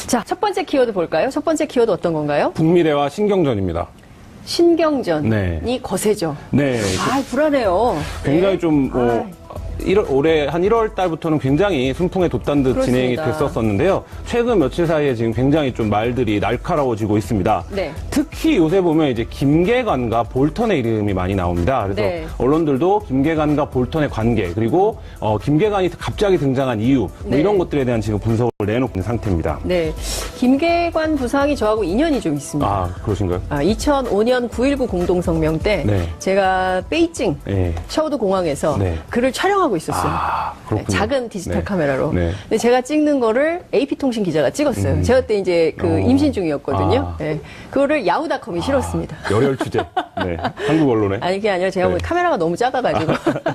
자, 첫 번째 키워드 볼까요? 첫 번째 키워드 어떤 건가요? 북미 대화 신경전입니다. 신경전이 네. 거세죠. 네. 아, 불안해요. 굉장히 네. 좀, 올해 한 1월 달부터는 굉장히 순풍에 돋단 듯 그렇습니다. 진행이 됐었었는데요. 최근 며칠 사이에 지금 굉장히 좀 말들이 날카로워지고 있습니다. 네. 특히 요새 보면 이제 김계관과 볼턴의 이름이 많이 나옵니다. 그래서 네. 언론들도 김계관과 볼턴의 관계, 그리고 김계관이 갑자기 등장한 이유, 뭐 네. 이런 것들에 대한 지금 분석을 내놓고 있는 상태입니다. 네. 김계관 부상이 저하고 인연이 좀 있습니다. 아, 그러신가요? 2005년 9.19 공동성명 때 네. 제가 베이징 네. 샤오드 공항에서 네. 그를 촬영하고 있었어요. 아, 그렇군요. 네, 작은 디지털 네. 카메라로. 네. 근데 제가 찍는 거를 AP통신 기자가 찍었어요. 제가 그때 이제 임신 중이었거든요. 아. 네. 그거를 야후닷컴이 실었습니다. 열혈 취재. 네. 한국 언론에. 아니, 그게 아니라 제가 네. 카메라가 너무 작아가지고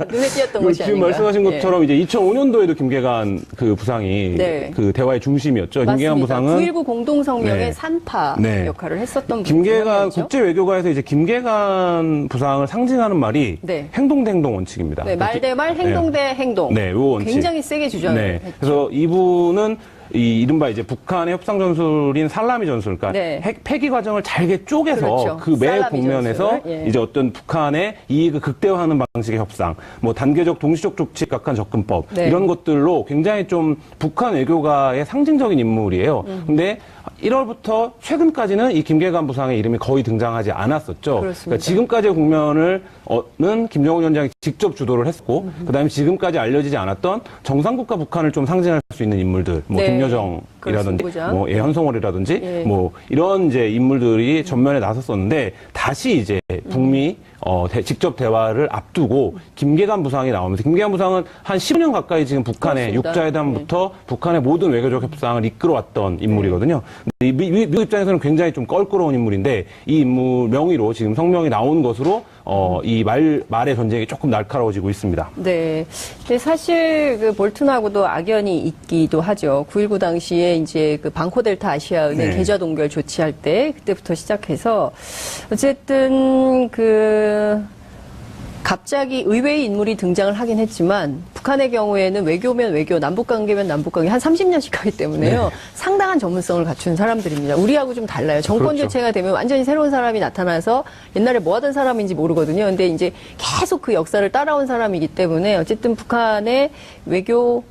눈에 띄었던 것이 지금 아닌가. 말씀하신 예. 것처럼 이제 2005년도에도 김계관 그 부상이 네. 그 대화의 중심이었죠. 김계관 맞습니다. 부상은 9.19 공동성명의 네. 산파 네. 역할을 했었던 김계관 분이죠. 국제외교가에서 이제 김계관 부상을 상징하는 말이 네. 행동 대 행동 원칙입니다. 네, 말 대 말, 행동 대 행동. 네, 요 원칙. 굉장히 세게 주장을 네. 했죠. 그래서 이분은 이른바 이제 북한의 협상 전술인 살라미 전술, 그러니까 네. 폐기 과정을 잘게 쪼개서 그렇죠. 그 매 살라미 국면에서 전술. 예. 이제 어떤 북한의 이익을 극대화하는 방식의 협상, 뭐 단계적 동시적 조치, 각한 접근법 네. 이런 것들로 굉장히 좀 북한 외교가의 상징적인 인물이에요. 근데 1월부터 최근까지는 이 김계관 부상의 이름이 거의 등장하지 않았었죠. 그렇습니다. 그러니까 지금까지의 국면을는 김정은 위원장이 직접 주도를 했고, 그다음에 지금까지 알려지지 않았던 정상국가 북한을 좀 상징할 수 있는 인물들, 뭐 네. 김여정이라든지, 그렇습니다. 뭐 현송월이라든지, 예. 뭐 이런 이제 인물들이 전면에 나섰었는데 다시 이제 북미 직접 대화를 앞두고 김계관 부상이 나오면서, 김계관 부상은 한 10년 가까이 지금 북한의 그렇습니다. 육자회담부터 북한의 모든 외교적 협상을 이끌어왔던 인물이거든요. 근데 미국 입장에서는 굉장히 좀 껄끄러운 인물인데 이 인물 명의로 지금 성명이 나온 것으로 이 말의 전쟁이 조금 날카로워지고 있습니다. 네. 근데 사실 그 볼튼하고도 악연이 있기도 하죠. 9.19 당시에 이제 그 방코델타 아시아은행 네. 계좌 동결 조치할 때 그때부터 시작해서 어쨌든 그 갑자기 의외의 인물이 등장을 하긴 했지만 북한의 경우에는 외교면 외교, 남북관계면 남북관계 한 30년씩 하기 때문에요. 네. 상당한 전문성을 갖춘 사람들입니다. 우리하고 좀 달라요. 정권 그렇죠. 교체가 되면 완전히 새로운 사람이 나타나서 옛날에 뭐 하던 사람인지 모르거든요. 근데 이제 계속 그 역사를 따라온 사람이기 때문에 어쨌든 북한의 외교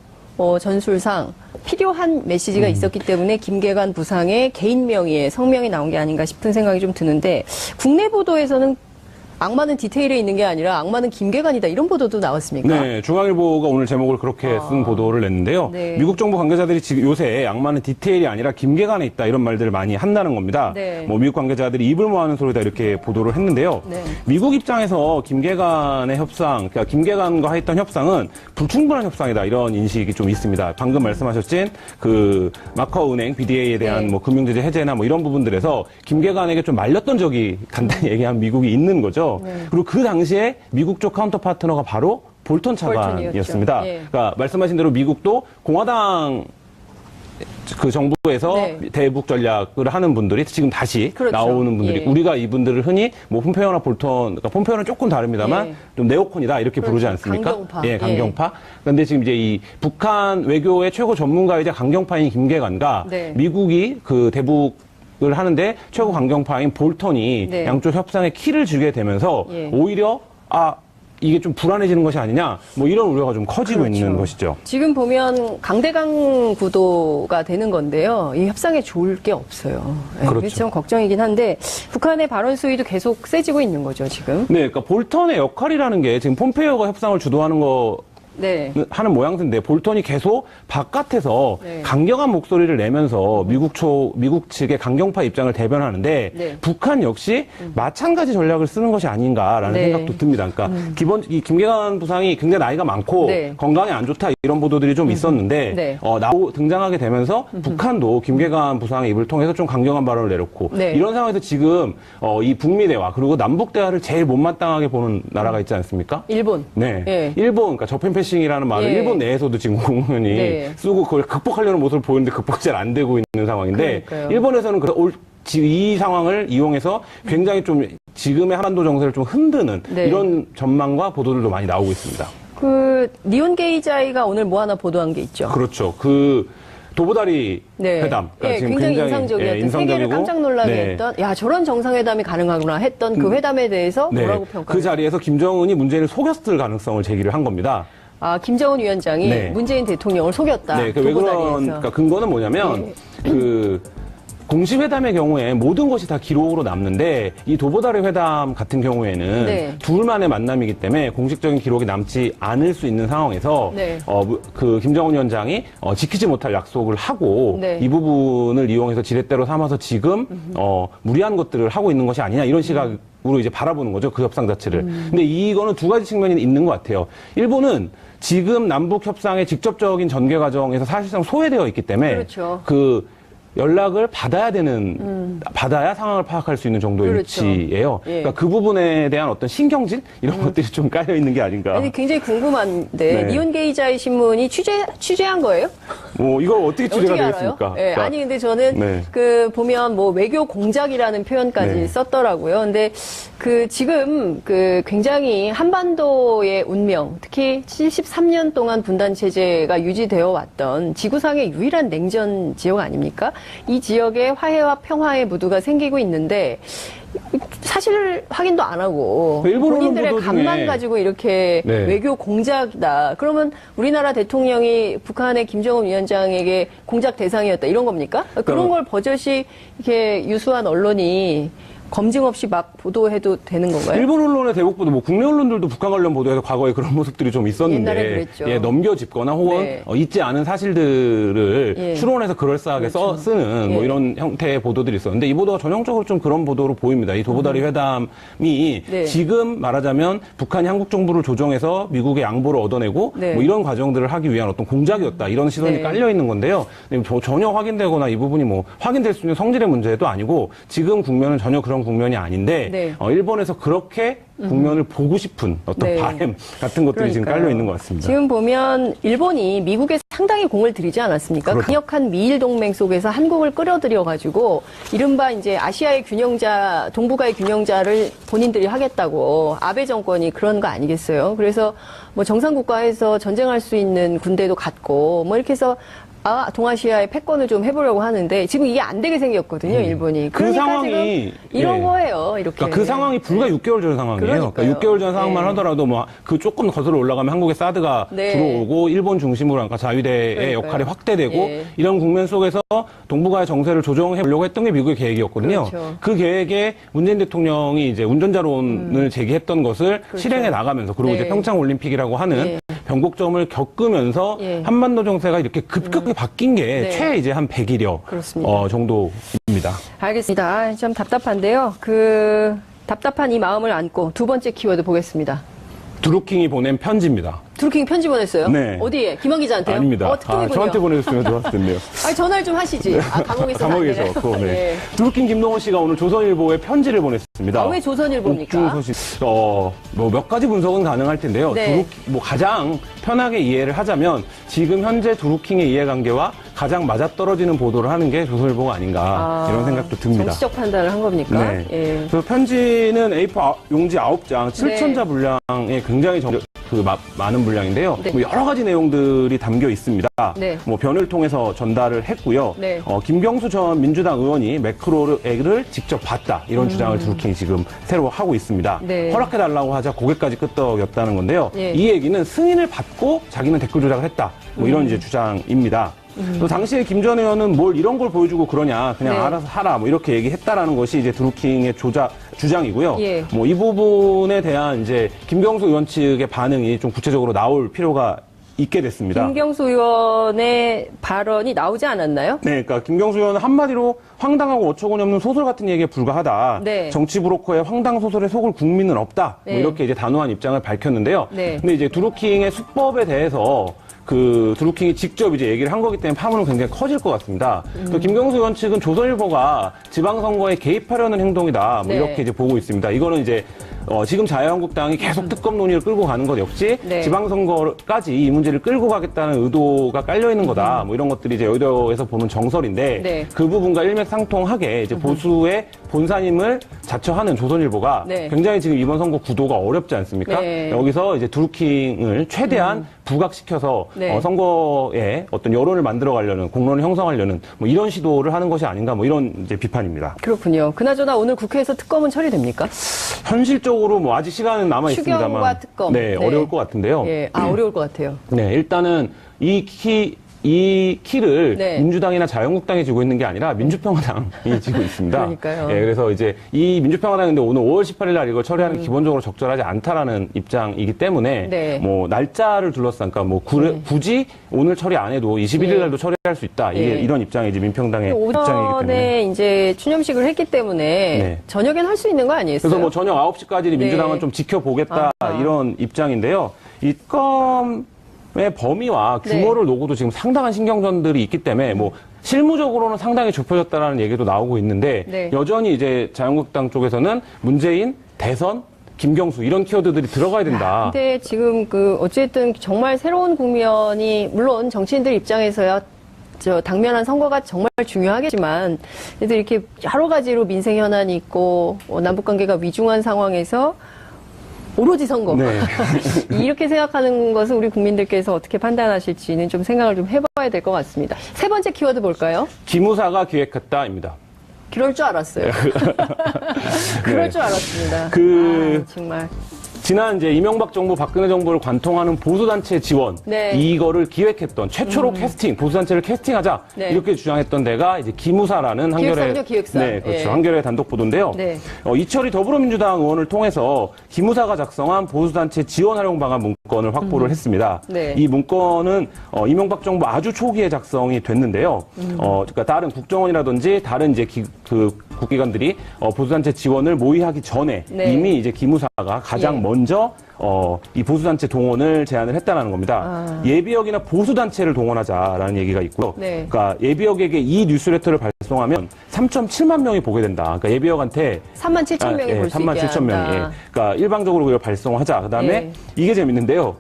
전술상 필요한 메시지가 있었기 때문에 김계관 부상의 개인 명의의 성명이 나온 게 아닌가 싶은 생각이 좀 드는데 국내 보도에서는 악마는 디테일에 있는 게 아니라 악마는 김계관이다 이런 보도도 나왔습니까? 네, 중앙일보가 오늘 제목을 그렇게 쓴 보도를 냈는데요. 네. 미국 정부 관계자들이 지금 요새 악마는 디테일이 아니라 김계관에 있다 이런 말들을 많이 한다는 겁니다. 네. 뭐 미국 관계자들이 입을 모아는 소리다 이렇게 보도를 했는데요. 네. 미국 입장에서 김계관의 협상, 그러니까 김계관과 했던 협상은 불충분한 협상이다 이런 인식이 좀 있습니다. 방금 말씀하셨진 그 마카오 은행 BDA에 대한 네. 뭐 금융제재 해제나 뭐 이런 부분들에서 김계관에게 좀 말렸던 적이 간단히 얘기하면 미국이 있는 거죠. 네. 그리고 그 당시에 미국 쪽 카운터 파트너가 바로 볼턴 차관이었습니다. 볼턴이었죠. 예. 그러니까 말씀하신 대로 미국도 공화당 그 정부에서 네. 대북 전략을 하는 분들이 지금 다시 그렇죠. 나오는 분들이, 예. 우리가 이분들을 흔히 뭐 폼페오나 볼턴, 그러니까 폼페오는 조금 다릅니다만 예. 좀 네오콘이다 이렇게 부르지 그렇죠. 않습니까? 강경파. 예, 강경파. 그런데 지금 이제 이 북한 외교의 최고 전문가이자 강경파인 김계관과 네. 미국이 그 대북을 하는데 최고 강경파인 볼턴이 네. 양쪽 협상에 키를 주게 되면서 예. 오히려 이게 좀 불안해지는 것이 아니냐, 뭐 이런 우려가 좀 커지고 그렇죠. 있는 것이죠. 지금 보면 강대강 구도가 되는 건데요. 이 협상에 좋을 게 없어요. 네, 그렇죠. 그게 좀 걱정이긴 한데 북한의 발언 수위도 계속 세지고 있는 거죠, 지금. 네, 그러니까 볼턴의 역할이라는 게 지금 폼페이오가 협상을 주도하는 거 네. 하는 모양새인데 볼턴이 계속 바깥에서 네. 강경한 목소리를 내면서 미국 측의 강경파 입장을 대변하는데 네. 북한 역시 마찬가지 전략을 쓰는 것이 아닌가라는 네. 생각도 듭니다. 그러니까 이 김계관 부상이 굉장히 나이가 많고 네. 건강에 안 좋다 이런 보도들이 좀 있었는데 네. 등장하게 되면서 북한도 김계관 부상의 입을 통해서 좀 강경한 발언을 내렸고 네. 이런 상황에서 지금 이 북미 대화 그리고 남북 대화를 제일 못마땅하게 보는 나라가 있지 않습니까? 일본. 네. 예. 일본, 그러니까 저편패싱이라는 말을 예. 일본 내에서도 지금 국무원이 네. 쓰고 그걸 극복하려는 모습을 보이는데 극복이 잘 안 되고 있는 상황인데 그러니까요. 일본에서는 이 상황을 이용해서 굉장히 좀 지금의 한반도 정세를 좀 흔드는 네. 이런 전망과 보도들도 많이 나오고 있습니다. 니온 게이자이가 오늘 뭐 하나 보도한 게 있죠. 그렇죠. 도보다리 네. 회담. 예, 지금 굉장히 인상적이었던 세계를 깜짝 놀라게 네. 했던 야 저런 정상회담이 가능하구나 했던 그 회담에 대해서 네. 뭐라고 평가해요? 그 자리에서 김정은이 문재인을 속였을 가능성을 제기를 한 겁니다. 아 김정은 위원장이 네. 문재인 대통령을 속였다. 네, 왜 그러니까 근거는 뭐냐면 그 공식회담의 경우에 모든 것이 다 기록으로 남는데 이 도보다리 회담 같은 경우에는 네. 둘만의 만남이기 때문에 공식적인 기록이 남지 않을 수 있는 상황에서 네. 그 김정은 위원장이 지키지 못할 약속을 하고 네. 이 부분을 이용해서 지렛대로 삼아서 지금 무리한 것들을 하고 있는 것이 아니냐 이런 시각으로 이제 바라보는 거죠. 그 협상 자체를. 근데 이거는 두 가지 측면이 있는 것 같아요. 일본은 지금 남북 협상의 직접적인 전개 과정에서 사실상 소외되어 있기 때문에 그렇죠. 그 연락을 받아야 받아야 상황을 파악할 수 있는 정도의 그렇죠. 위치예요. 예. 그러니까 그 부분에 대한 어떤 신경질 이런 것들이 좀 깔려 있는 게 아닌가. 아니, 굉장히 궁금한데 네. 니혼게이자의 신문이 취재한 거예요? 뭐 이걸 어떻게 취재가 어떻게 알아요? 되겠습니까? 예, 그러니까 아니 근데 저는 네. 그 보면 뭐 외교 공작이라는 표현까지 네. 썼더라고요. 근데 그 지금 그 굉장히 한반도의 운명, 특히 73년 동안 분단 체제가 유지되어 왔던 지구상의 유일한 냉전 지역 아닙니까? 이 지역에 화해와 평화의 무드가 생기고 있는데 사실 확인도 안 하고 일본 언론 본인들의 보도 간만 중에 가지고 이렇게 네. 외교 공작이다. 그러면 우리나라 대통령이 북한의 김정은 위원장에게 공작 대상이었다 이런 겁니까? 그런 걸 버젓이 이렇게 유수한 언론이 검증 없이 막 보도해도 되는 건가요? 일본 언론의 대북 보도, 뭐 국내 언론들도 북한 관련 보도에서 과거에 그런 모습들이 좀 있었는데, 옛날에 그랬죠. 예, 넘겨짚거나 혹은 네. 있지 않은 사실들을 예. 추론해서 그럴싸하게 그렇죠. 쓰는 뭐 예. 이런 형태의 보도들이 있었는데 이 보도가 전형적으로 좀 그런 보도로 보입니다. 이 도보다리 회담이 네. 지금 말하자면 북한이 한국 정부를 조정해서 미국의 양보를 얻어내고 네. 뭐 이런 과정들을 하기 위한 어떤 공작이었다 이런 시선이 네. 깔려 있는 건데요. 근데 전혀 확인되거나 이 부분이 뭐 확인될 수 있는 성질의 문제도 아니고 지금 국면은 전혀 그런 국면이 아닌데. 네. 일본에서 그렇게 국면을 보고 싶은 어떤 네. 바램 같은 것들이 지금 그러니까요. 깔려 있는 것 같습니다. 지금 보면 일본이 미국에 상당히 공을 들이지 않았습니까? 그렇죠. 강력한 미일 동맹 속에서 한국을 끌어들여 가지고 이른바 이제 아시아의 균형자, 동북아의 균형자를 본인들이 하겠다고 아베 정권이 그런 거 아니겠어요? 그래서 뭐 정상국가에서 전쟁할 수 있는 군대도 갖고 뭐 이렇게 해서 동아시아의 패권을 좀 해보려고 하는데 지금 이게 안 되게 생겼거든요, 일본이. 그 그러니까 상황이, 지금 이런 예. 거예요, 이렇게. 그러니까 그 상황이 불과 6개월 전 상황이에요. 그러니까요. 그러니까 6개월 전 상황만 네. 하더라도 뭐 그 조금 거슬러 올라가면 한국에 사드가 네. 들어오고 일본 중심으로 그러니까 자위대의 그러니까요. 역할이 확대되고 예. 이런 국면 속에서 동북아의 정세를 조정해 보려고 했던 게 미국의 계획이었거든요. 그렇죠. 그 계획에 문재인 대통령이 이제 운전자론을 제기했던 것을 그렇죠. 실행해 나가면서 그리고 네. 이제 평창 올림픽이라고 하는 예. 변곡점을 겪으면서 예. 한반도 정세가 이렇게 급격히 바뀐 게 네. 최 이제 한 100일여 그렇습니다. 정도입니다. 알겠습니다. 좀 답답한데요. 그 답답한 이 마음을 안고 두 번째 키워드 보겠습니다. 드루킹이 보낸 편지입니다. 드루킹 편지 보냈어요? 네. 어디에? 김한 기자한테요? 아닙니다. 특종이군요. 저한테 보내줬으면 좋았을 텐데요. 아니, 전화를 좀 하시지. 감옥에서. 감옥에서 왔고, 네. 드루킹 김동호 씨가 오늘 조선일보에 편지를 보냈습니다. 왜 조선일보입니까? 욱중 소식. 뭐 몇 가지 분석은 가능할 텐데요. 네. 뭐 가장 편하게 이해를 하자면 지금 현재 드루킹의 이해관계와 가장 맞아떨어지는 보도를 하는 게 조선일보가 아닌가 이런 생각도 듭니다. 정치적 판단을 한 겁니까? 네. 예. 그래서 편지는 A4 용지 9장, 7천자 분량의 굉장히 많은 분량인데요. 네. 뭐 여러 가지 내용들이 담겨 있습니다. 네. 뭐 변을 통해서 전달을 했고요. 네. 김경수 전 민주당 의원이 매크로를 직접 봤다. 이런 주장을 드루킹이 지금 새로 하고 있습니다. 네. 허락해달라고 하자 고개까지 끄덕였다는 건데요. 예. 이 얘기는 승인을 받고 자기는 댓글 조작을 했다. 뭐 이런 이제 주장입니다. 또 당시에 김 전 의원은 뭘 이런 걸 보여주고 그러냐, 그냥 네. 알아서 하라, 뭐 이렇게 얘기했다라는 것이 이제 드루킹의 주장이고요. 예. 뭐 이 부분에 대한 이제 김경수 의원 측의 반응이 좀 구체적으로 나올 필요가 있게 됐습니다. 김경수 의원의 발언이 나오지 않았나요? 네, 그러니까 김경수 의원은 한마디로 황당하고 어처구니 없는 소설 같은 얘기에 불과하다. 네. 정치 브로커의 황당 소설에 속을 국민은 없다. 네. 뭐 이렇게 이제 단호한 입장을 밝혔는데요. 네. 근데 이제 드루킹의 수법에 대해서 드루킹이 직접 이제 얘기를 한 거기 때문에 파문은 굉장히 커질 것 같습니다. 또 김경수 의원 측은 조선일보가 지방선거에 개입하려는 행동이다. 뭐 네. 이렇게 이제 보고 있습니다. 이거는 이제 지금 자유한국당이 계속 특검 논의를 끌고 가는 것 역시 네. 지방선거까지 이 문제를 끌고 가겠다는 의도가 깔려 있는 거다. 뭐 이런 것들이 이제 여의도에서 보는 정설인데 네. 그 부분과 일맥상통하게 이제 보수의 본사님을 자처하는 조선일보가 네. 굉장히 지금 이번 선거 구도가 어렵지 않습니까? 네. 여기서 이제 드루킹을 최대한 부각시켜서 네. 선거에 어떤 여론을 만들어가려는 공론을 형성하려는 뭐 이런 시도를 하는 것이 아닌가 뭐 이런 이제 비판입니다. 그렇군요. 그나저나 오늘 국회에서 특검은 처리됩니까? 현실적으로 뭐 아직 시간은 남아 있습니다만, 추경과 특검. 네, 네. 어려울 것 같은데요. 예, 어려울 것 같아요. 네, 일단은 이 키를 네. 민주당이나 자유한국당이 쥐고 있는 게 아니라 민주평화당이 쥐고 있습니다. 그러니까요. 네, 그래서 이제 이 민주평화당인데 오늘 5월 18일 날 이걸 처리하는 게 기본적으로 적절하지 않다라는 입장이기 때문에 네. 뭐 날짜를 둘러싼 그러니까 뭐 굳이 오늘 처리 안 해도 21일 날도 처리할 수 있다. 이게 네. 이런 입장이 이제 민평당의 입장이기 때문에. 오전에 이제 추념식을 했기 때문에 네. 저녁엔 할 수 있는 거 아니겠어요? 그래서 뭐 저녁 9시까지 민주당은 네. 좀 지켜보겠다 아하. 이런 입장인데요. 이 특검의 범위와 규모를 놓고도 지금 상당한 신경전들이 있기 때문에 뭐 실무적으로는 상당히 좁혀졌다라는 얘기도 나오고 있는데 네. 여전히 이제 자유한국당 쪽에서는 문재인, 대선, 김경수 이런 키워드들이 들어가야 된다. 근데 지금 어쨌든 정말 새로운 국면이 물론 정치인들 입장에서야 당면한 선거가 정말 중요하겠지만 그래도 이렇게 여러 가지로 민생 현안이 있고 남북 관계가 위중한 상황에서 오로지 선거 네. 이렇게 생각하는 것을 우리 국민들께서 어떻게 판단하실지는 좀 생각을 좀 해봐야 될 것 같습니다. 세 번째 키워드 볼까요? 기무사가 기획했다입니다. 그럴 줄 알았어요. 그럴 네. 줄 알았습니다. 정말. 지난 이제 이명박 정부, 박근혜 정부를 관통하는 보수단체 지원, 네. 이거를 기획했던 최초로 캐스팅, 보수단체를 캐스팅하자 네. 이렇게 주장했던 데가 이제 기무사라는 한겨레, 기획사군요, 기획사. 네, 그렇죠. 예. 한겨레 단독 보도인데요. 네. 이철희 더불어민주당 의원을 통해서 기무사가 작성한 보수단체 지원 활용 방안 문건을 확보를 했습니다. 네. 이 문건은 이명박 정부 아주 초기에 작성이 됐는데요. 그러니까 다른 국정원이라든지 다른 이제 국기관들이 보수단체 지원을 모의하기 전에 네. 이미 이제 기무사가 가장 예. 먼저 이 보수단체 동원을 제안을 했다는 겁니다. 예비역이나 보수단체를 동원하자라는 얘기가 있고요. 네. 그러니까 예비역에게 이 뉴스레터를 발송하면 3.7만 명이 보게 된다. 그러니까 예비역한테 3만 7천 명이 볼 수 있게 3만 7천 명이. 한다. 그러니까 일방적으로 그걸 발송하자. 그다음에 예. 이게 재밌는데요.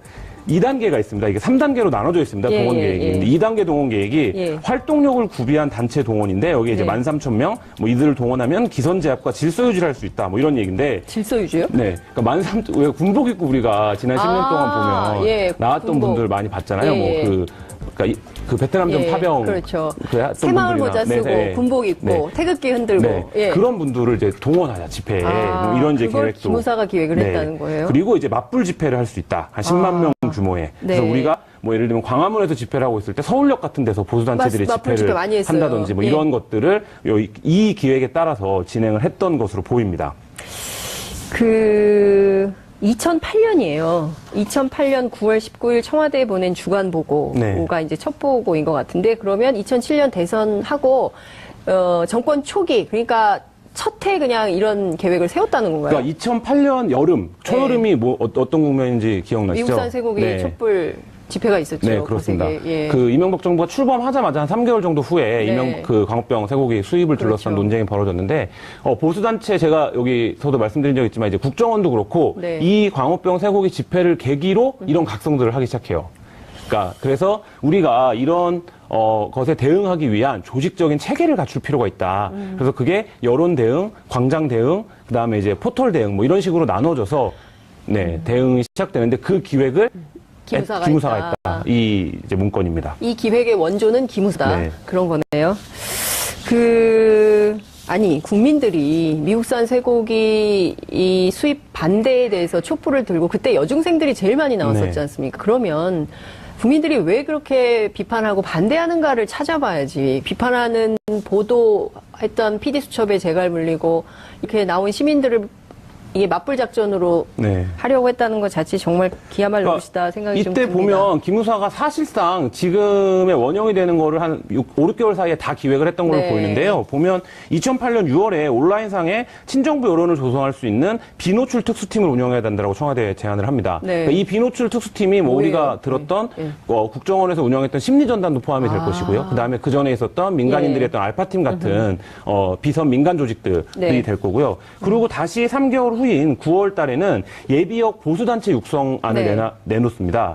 2단계가 있습니다. 이게 3단계로 나눠져 있습니다. 예, 동원 예, 계획이. 예. 근데 2단계 동원 계획이 예. 활동력을 구비한 단체 동원인데 여기에 이제 네. 13,000명 뭐 이들을 동원하면 기선 제압과 질서 유지를 할 수 있다. 뭐 이런 얘기인데 질서 유지요? 네. 그러니까 13,000 왜 군복 입고 우리가 지난 10년 동안 보면 예, 나왔던 군복. 분들 많이 봤잖아요. 예, 예. 그러니까 그 베트남전 예, 파병 그렇죠. 했던 새마을 분들이나. 모자 쓰고 네, 네. 군복 입고 네. 태극기 흔들고 네. 예. 그런 분들을 이제 동원하자 집회에 뭐 이런 이제 그걸 계획도 기무사가 기획을 했다는 거예요? 그리고 이제 맞불 집회를 할 수 있다. 한 10만 명 규모의. 그래서 네. 우리가 뭐 예를 들면 광화문에서 집회를 하고 있을 때 서울역 같은 데서 보수단체들이 맞불 집회 집회를 많이 했어요. 한다든지 뭐 예. 이런 것들을 이 기획에 따라서 진행을 했던 것으로 보입니다. 2008년이에요. 2008년 9월 19일 청와대에 보낸 주간 보고가 네. 이제 첫 보고인 것 같은데 그러면 2007년 대선하고 정권 초기 그러니까 첫 해 그냥 이런 계획을 세웠다는 건가요? 그러니까 2008년 여름, 초여름이 뭐 어떤 국면인지 기억나시죠? 미국산 쇠고기 네. 촛불 집회가 있었죠. 네, 그렇습니다. 예. 그 이명박 정부가 출범하자마자 한 3개월 정도 후에 네. 광우병 쇠고기 수입을 둘러싼 그렇죠. 논쟁이 벌어졌는데 보수단체 제가 여기서도 말씀드린 적 있지만 이제 국정원도 그렇고 네. 이 광우병 쇠고기 집회를 계기로 이런 각성들을 하기 시작해요. 그러니까 그래서 우리가 이런 것에 대응하기 위한 조직적인 체계를 갖출 필요가 있다. 그래서 그게 여론 대응, 광장 대응, 그다음에 이제 포털 대응 뭐 이런 식으로 나눠져서 대응이 시작되는데 그 기획을 기무사가 했다. 이 이제 문건입니다. 이 기획의 원조는 기무사다. 네. 그런 거네요. 아니, 국민들이 미국산 쇠고기 이 수입 반대에 대해서 촛불을 들고 그때 여중생들이 제일 많이 나왔었지 네. 않습니까? 그러면 국민들이 왜 그렇게 비판하고 반대하는가를 찾아봐야지. 비판하는 보도했던 PD수첩에 재갈 물리고 이렇게 나온 시민들을 이게 맞불 작전으로 네. 하려고 했다는 것 자체 정말 기야말로 옳으시다 생각이 좀 이때 듭니다. 보면 기무사가 사실상 지금의 원형이 되는 거를 한 5, 6개월 사이에 다 기획을 했던 걸로 네. 보이는데요. 보면 2008년 6월에 온라인상에 친정부 여론을 조성할 수 있는 비노출 특수팀을 운영해야 된다고 청와대에 제안을 합니다. 네. 그러니까 이 비노출 특수팀이 뭐 뭐예요? 우리가 들었던 네. 국정원에서 운영했던 심리전단도 포함이 될 것이고요. 그다음에 그 전에 있었던 민간인들이 예. 했던 알파팀 같은 비선 민간 조직들이 네. 될 거고요. 그리고 다시 3개월 후에 후인 9월 달에는 예비역 보수단체 육성안을 네. 내놓습니다.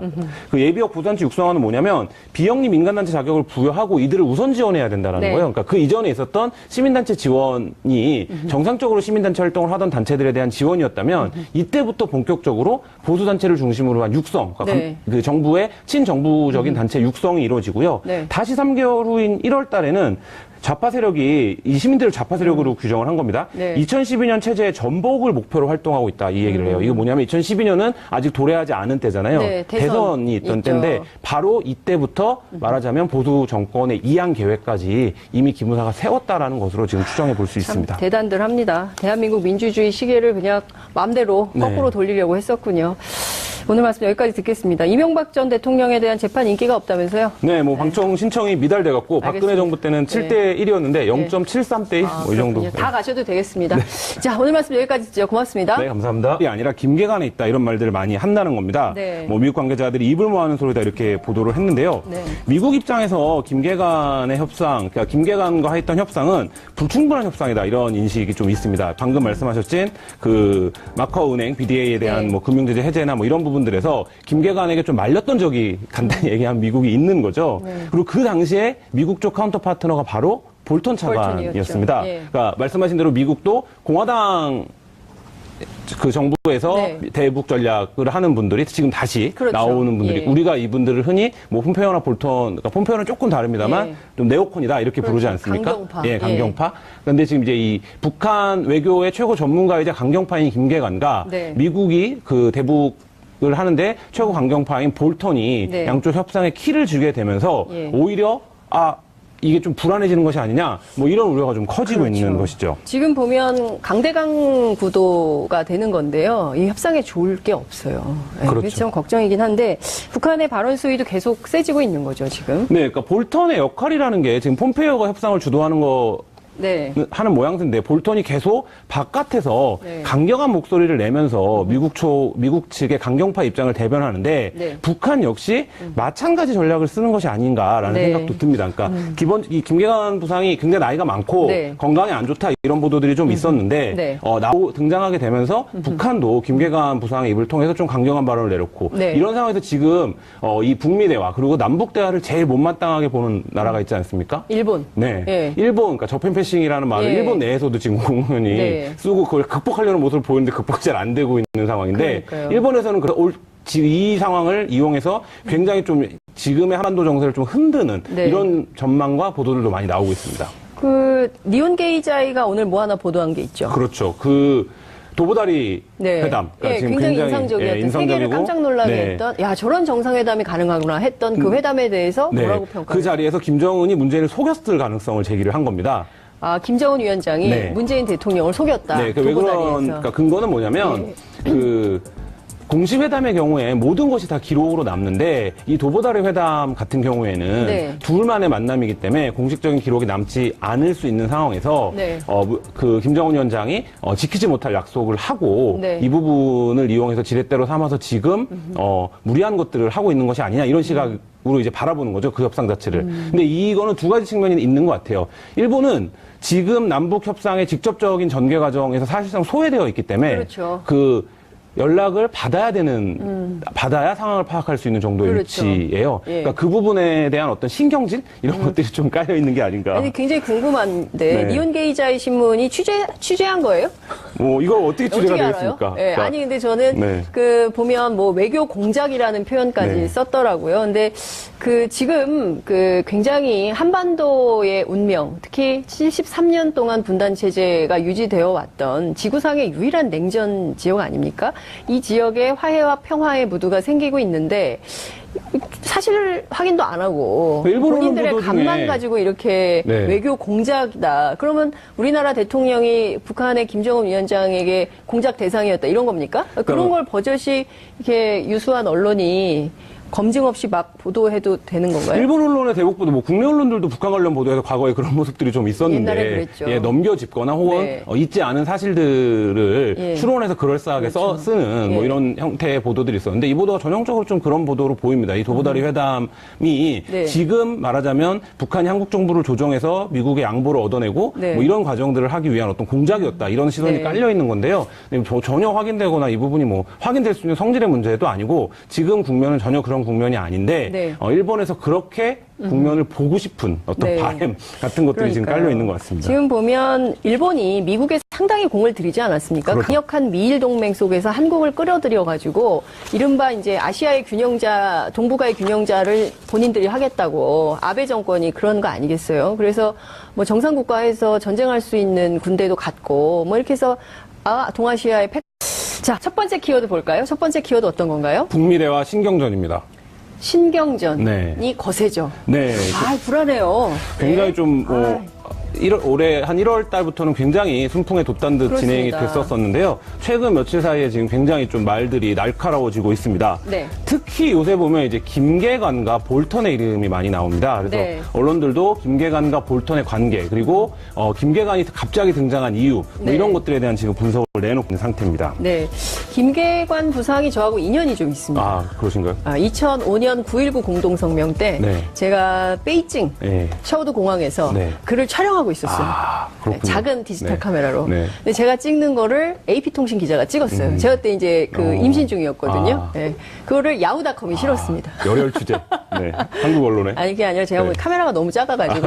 그 예비역 보수단체 육성안은 뭐냐면 비영리 민간단체 자격을 부여하고 이들을 우선 지원해야 된다는 네. 거예요. 그러니까 그 이전에 있었던 시민단체 지원이 정상적으로 시민단체 활동을 하던 단체들에 대한 지원이었다면 이때부터 본격적으로 보수단체를 중심으로 한 육성, 그러니까 네. 그 정부의 친정부적인 단체 육성이 이루어지고요. 네. 다시 3개월 후인 1월 달에는 좌파 세력이 이 시민들을 좌파 세력으로 규정을 한 겁니다. 네. 2012년 체제의 전복을 목표로 활동하고 있다 이 얘기를 해요. 이거 뭐냐면 2012년은 아직 도래하지 않은 때잖아요. 네, 대선이 있던 있죠. 때인데 바로 이때부터 말하자면 보수 정권의 이양 계획까지 이미 기무사가 세웠다라는 것으로 지금 추정해 볼 수 있습니다. 대단들 합니다. 대한민국 민주주의 시계를 그냥 마음대로 네. 거꾸로 돌리려고 했었군요. 오늘 말씀 여기까지 듣겠습니다. 이명박 전 대통령에 대한 재판 인기가 없다면서요? 네, 뭐 방청 신청이 미달돼갖고 박근혜 알겠습니다. 정부 때는 7대 1이었는데 0.73대 1, 뭐 이 정도. 그렇군요. 다 가셔도 되겠습니다. 자, 오늘 말씀 여기까지 듣죠. 고맙습니다. 네, 감사합니다. 이 아니라 김계관에 있다 이런 말들을 많이 한다는 겁니다. 네. 뭐 미국 관계자들이 입을 모아는 소리다 이렇게 보도를 했는데요. 네. 미국 입장에서 김계관의 협상, 그러니까 김계관과 했던 협상은 불충분한 협상이다 이런 인식이 좀 있습니다. 방금 말씀하셨진 그 마카오 은행 BDA에 대한 네. 뭐 금융제재 해제나 뭐 이런 부분들에서 김계관에게 좀 말렸던 적이 간단히 얘기하면 미국이 있는 거죠. 네. 그리고 그 당시에 미국 쪽 카운터 파트너가 바로 볼턴 차관이었습니다. 볼턴이었죠. 예. 그러니까 말씀하신 대로 미국도 공화당 그 정부에서 네. 대북 전략을 하는 분들이 지금 다시 그렇죠. 나오는 분들이 예. 우리가 이분들을 흔히 뭐 폼페오나 볼턴, 그러니까 폼페오는 조금 다릅니다만 예. 좀 네오콘이다 이렇게 부르지 그렇죠. 않습니까? 강경파. 예, 강경파. 그런데 지금 이제 이 북한 외교의 최고 전문가이자 강경파인 김계관과 네. 미국이 그 대북을 하는데 최고 강경파인 볼턴이 네. 양쪽 협상에 키를 주게 되면서 예. 오히려 이게 좀 불안해지는 것이 아니냐 뭐 이런 우려가 좀 커지고 그렇죠. 있는 것이죠. 지금 보면 강대강 구도가 되는 건데요. 이 협상에 좋을 게 없어요. 네, 그렇죠. 그게 좀 걱정이긴 한데 북한의 발언 수위도 계속 세지고 있는 거죠, 지금. 네, 그러니까 볼턴의 역할이라는 게 지금 폼페이오가 협상을 주도하는 거 네. 하는 모양새인데 볼턴이 계속 바깥에서 네. 강경한 목소리를 내면서 미국 측의 강경파 입장을 대변하는데 네. 북한 역시 마찬가지 전략을 쓰는 것이 아닌가라는 네. 생각도 듭니다. 그러니까 이 김계관 부상이 굉장히 나이가 많고 네. 건강에 안 좋다 이런 보도들이 좀 있었는데 네. 등장하게 되면서 북한도 김계관 부상의 입을 통해서 좀 강경한 발언을 내렸고 네. 이런 상황에서 지금 이 북미 대화 그리고 남북 대화를 제일 못마땅하게 보는 나라가 있지 않습니까? 일본. 네. 예. 일본, 그러니까 저펜패싱이라는 말을 예. 일본 내에서도 지금 국무원이 네. 쓰고 그걸 극복하려는 모습을 보이는데 극복이 잘 안 되고 있는 상황인데 그러니까요. 일본에서는 이 상황을 이용해서 굉장히 좀 지금의 한반도 정세를 좀 흔드는 네. 이런 전망과 보도들도 많이 나오고 있습니다. 그 니온 게이자이가 오늘 뭐 하나 보도한 게 있죠. 그렇죠. 그 도보다리 네. 회담. 그러니까 예, 지금 굉장히 굉장히, 인상적이었던 세계를 깜짝 놀라게 했던 야 저런 정상회담이 가능하구나 했던 그 회담에 대해서 뭐라고 평가해요? 그 자리에서 김정은이 문재인을 속였을 가능성을 제기를 한 겁니다. 김정은 위원장이 네. 문재인 대통령을 속였다. 네, 왜 그러니까 근거는 뭐냐면 그 공식 회담의 경우에 모든 것이 다 기록으로 남는데 이 도보다리 회담 같은 경우에는 네. 둘만의 만남이기 때문에 공식적인 기록이 남지 않을 수 있는 상황에서 네. 그 김정은 위원장이 지키지 못할 약속을 하고 네. 이 부분을 이용해서 지렛대로 삼아서 지금 무리한 것들을 하고 있는 것이 아니냐 이런 시각으로 이제 바라보는 거죠 그 협상 자체를. 근데 이거는 두 가지 측면이 있는 것 같아요. 일본은 지금 남북 협상의 직접적인 전개 과정에서 사실상 소외되어 있기 때문에 그렇죠. 그 연락을 받아야 상황을 파악할 수 있는 정도의 그렇죠. 위치예요. 예. 그러니까 그 부분에 대한 어떤 신경질 이런 것들이 좀 깔려 있는 게 아닌가. 아니 굉장히 궁금한데 네. 니온 게이자이 신문이 취재한 거예요? 이걸 어떻게 취재가 어떻게 알아요? 되겠습니까? 네, 그러니까 아니 근데 저는 네. 그 보면 뭐 외교 공작이라는 표현까지 네. 썼더라고요. 근데 그 지금 그 굉장히 한반도의 운명, 특히 73년 동안 분단 체제가 유지되어 왔던 지구상의 유일한 냉전 지역 아닙니까? 이 지역에 화해와 평화의 무드가 생기고 있는데 사실 확인도 안 하고 일본 본인들의 보도 중에 감만 가지고 이렇게 네. 외교 공작이다. 그러면 우리나라 대통령이 북한의 김정은 위원장에게 공작 대상이었다 이런 겁니까? 그런 걸 버젓이 이렇게 유수한 언론이 검증 없이 막 보도해도 되는 건가요? 일본 언론의 대북 보도, 뭐 국내 언론들도 북한 관련 보도에서 과거에 그런 모습들이 좀 있었는데, 옛날에 그랬죠. 예, 넘겨짚거나 혹은 네. 있지 않은 사실들을 예. 추론해서 그럴싸하게 그렇죠. 쓰는 뭐 예. 이런 형태의 보도들이 있었는데 이 보도가 전형적으로 좀 그런 보도로 보입니다. 이 도보다리 회담이 네. 지금 말하자면 북한이 한국 정부를 조정해서 미국의 양보를 얻어내고 네. 뭐 이런 과정들을 하기 위한 어떤 공작이었다 이런 시선이 네. 깔려 있는 건데요. 근데 전혀 확인되거나 이 부분이 뭐 확인될 수 있는 성질의 문제도 아니고 지금 국면은 전혀 그런 국면이 아닌데 네. 일본에서 그렇게 국면을 보고 싶은 어떤 네. 바램 같은 것들이 지금 그러니까요. 깔려 있는 것 같습니다. 지금 보면 일본이 미국에 상당히 공을 들이지 않았습니까? 그렇죠. 강력한 미일 동맹 속에서 한국을 끌어들여 가지고 이른바 이제 아시아의 균형자, 동북아의 균형자를 본인들이 하겠다고 아베 정권이 그런 거 아니겠어요? 그래서 뭐 정상 국가에서 전쟁할 수 있는 군대도 갖고 뭐 이렇게 해서 동아시아의 자, 첫 번째 키워드 볼까요? 첫 번째 키워드 어떤 건가요? 북미 대화 신경전입니다. 신경전이 네. 거세죠. 네. 아, 불안해요. 굉장히 네. 좀, 올해 한 1월 달부터는 굉장히 순풍에 돋단 듯 그렇습니다. 진행이 됐었었는데요. 최근 며칠 사이에 지금 굉장히 좀 말들이 날카로워지고 있습니다. 네. 특히 요새 보면 이제 김계관과 볼턴의 이름이 많이 나옵니다. 그래서 네. 언론들도 김계관과 볼턴의 관계 그리고 김계관이 갑자기 등장한 이유 뭐 네. 이런 것들에 대한 지금 분석을 내놓고 있는 상태입니다. 네. 김계관 부상이 저하고 인연이 좀 있습니다. 아, 그러신가요? 2005년 9.19 공동성명 때 네. 제가 베이징 네. 샤오도 공항에서 네. 그를 촬영하고 있었어요. 아, 그렇군요. 작은 디지털 네. 카메라로. 네. 근데 제가 찍는 거를 AP통신 기자가 찍었어요. 제가 그때 이제 임신 중이었거든요. 아. 네. 그거를 야후닷컴이 실었습니다. 열혈 취재. 네. 한국 언론에. 아니, 그게 아니라 제가 네. 카메라가 너무 작아가지고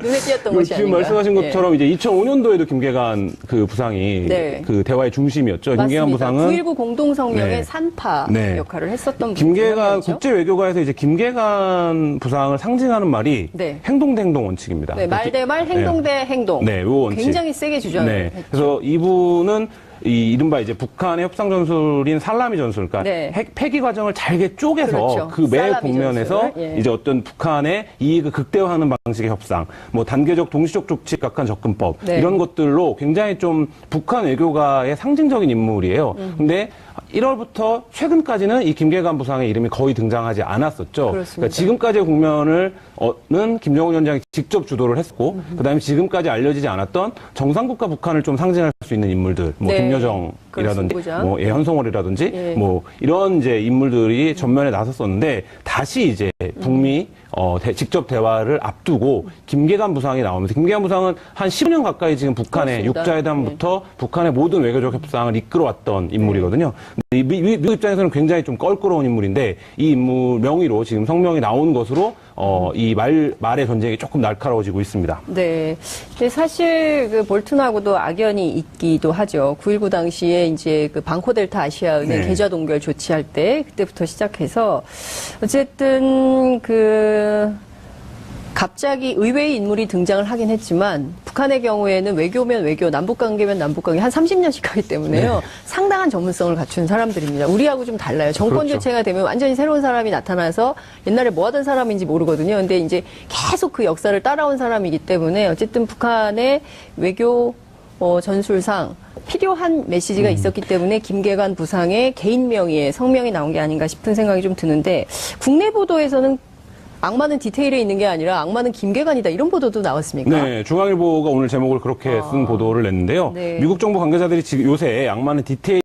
눈에 띄었던 것이 지금 아닌가. 말씀하신 예. 것처럼 이제 2005년도에도 김계관 그 부상이 네. 그 대화의 중심이었죠. 김계관 맞습니다. 부상은 9.19 공동성명의 네. 산파 네. 역할을 했었던 김계관 분이죠. 국제 외교가에서 이제 김계관 부상을 상징하는 말이 네. 행동 대 행동 원칙입니다. 네, 말 대 말, 행동 대 행동. 네, 요 원칙. 굉장히 세게 주장을 네. 했죠. 그래서 이분은 이른바 이제 북한의 협상 전술인 살라미 전술, 그러니까 네. 폐기 과정을 잘게 쪼개서 그렇죠. 그 매 살라미 국면에서 전술. 예. 이제 어떤 북한의 이익을 극대화하는 방식의 협상, 뭐 단계적 동시적 조치 각한 접근법 네. 이런 것들로 굉장히 좀 북한 외교가의 상징적인 인물이에요. 근데 1월부터 최근까지는 이 김계관 부상의 이름이 거의 등장하지 않았었죠. 그렇습니다. 그러니까 지금까지의 국면을는 김정은 위원장이 직접 주도를 했고, 그다음에 지금까지 알려지지 않았던 정상국가 북한을 좀 상징할 수 있는 인물들, 뭐 네. 김여정이라든지, 그렇습니다. 뭐 현성월이라든지, 예. 뭐 이런 이제 인물들이 전면에 나섰었는데 다시 이제 북미 직접 대화를 앞두고 김계관 부상이 나오면서 김계관 부상은 한 10년 가까이 지금 북한의 그렇습니다. 육자회담부터 북한의 모든 외교적 협상을 이끌어왔던 인물이거든요. 근데 미국 입장에서는 굉장히 좀 껄끄러운 인물인데 이 인물 명의로 지금 성명이 나온 것으로 이 말의 전쟁이 조금 날카로워지고 있습니다. 네. 근데 사실 그 볼튼하고도 악연이 있기도 하죠. 9.19 당시에 이제 그 방코델타 아시아은행 네. 계좌 동결 조치할 때 그때부터 시작해서 어쨌든 갑자기 의외의 인물이 등장을 하긴 했지만 북한의 경우에는 외교면 외교, 남북관계면 남북관계 한 30년씩 하기 때문에요. 네. 상당한 전문성을 갖춘 사람들입니다. 우리하고 좀 달라요. 정권 그렇죠. 교체가 되면 완전히 새로운 사람이 나타나서 옛날에 뭐 하던 사람인지 모르거든요. 근데 이제 계속 그 역사를 따라온 사람이기 때문에 어쨌든 북한의 외교 전술상 필요한 메시지가 있었기 때문에 김계관 부상의 개인 명의의 성명이 나온 게 아닌가 싶은 생각이 좀 드는데 국내 보도에서는 악마는 디테일에 있는 게 아니라 악마는 김계관이다 이런 보도도 나왔습니까? 네, 중앙일보가 오늘 제목을 그렇게 쓴 보도를 냈는데요. 네. 미국 정부 관계자들이 지금 요새 악마는 디테일